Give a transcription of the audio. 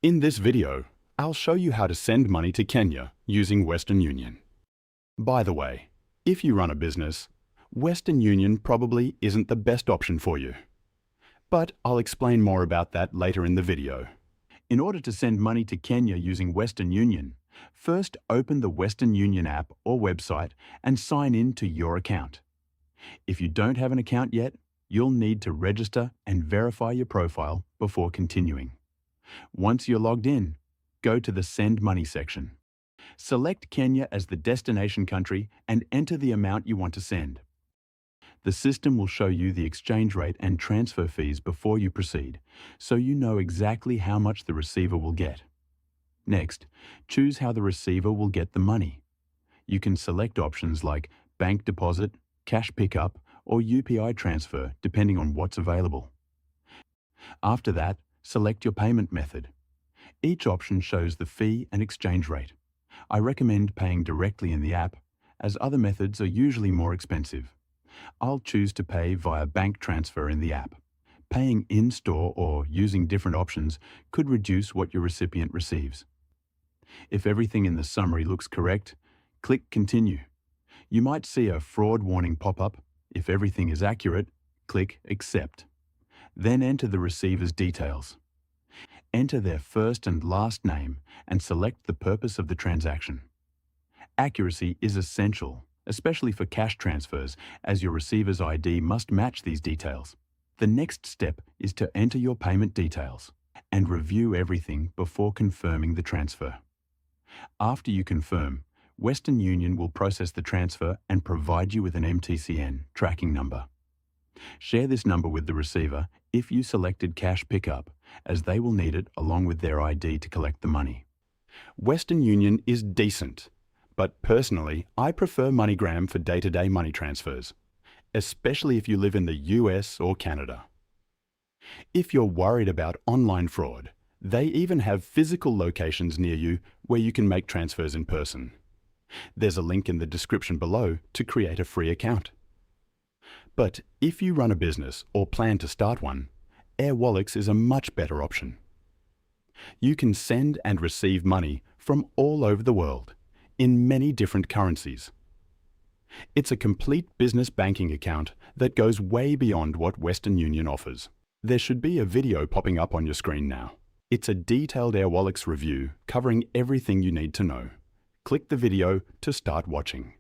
In this video, I'll show you how to send money to Kenya using Western Union. By the way, if you run a business, Western Union probably isn't the best option for you. But I'll explain more about that later in the video. In order to send money to Kenya using Western Union, first open the Western Union app or website and sign in to your account. If you don't have an account yet, you'll need to register and verify your profile before continuing. Once you're logged in, go to the Send Money section. Select Kenya as the destination country and enter the amount you want to send. The system will show you the exchange rate and transfer fees before you proceed, so you know exactly how much the receiver will get. Next, choose how the receiver will get the money. You can select options like bank deposit, cash pickup, or UPI transfer, depending on what's available. After that, select your payment method. Each option shows the fee and exchange rate. I recommend paying directly in the app, as other methods are usually more expensive. I'll choose to pay via bank transfer in the app. Paying in-store or using different options could reduce what your recipient receives. If everything in the summary looks correct, click Continue. You might see a fraud warning pop up. If everything is accurate, click Accept. Then enter the receiver's details. Enter their first and last name and select the purpose of the transaction. Accuracy is essential, especially for cash transfers, as your receiver's ID must match these details. The next step is to enter your payment details and review everything before confirming the transfer. After you confirm, Western Union will process the transfer and provide you with an MTCN tracking number. Share this number with the receiver if you selected cash pickup, as they will need it along with their ID to collect the money. Western Union is decent, but personally, I prefer MoneyGram for day-to-day money transfers, especially if you live in the US or Canada. If you're worried about online fraud, they even have physical locations near you where you can make transfers in person. There's a link in the description below to create a free account. But if you run a business or plan to start one, Airwallex is a much better option. You can send and receive money from all over the world, in many different currencies. It's a complete business banking account that goes way beyond what Western Union offers. There should be a video popping up on your screen now. It's a detailed Airwallex review covering everything you need to know. Click the video to start watching.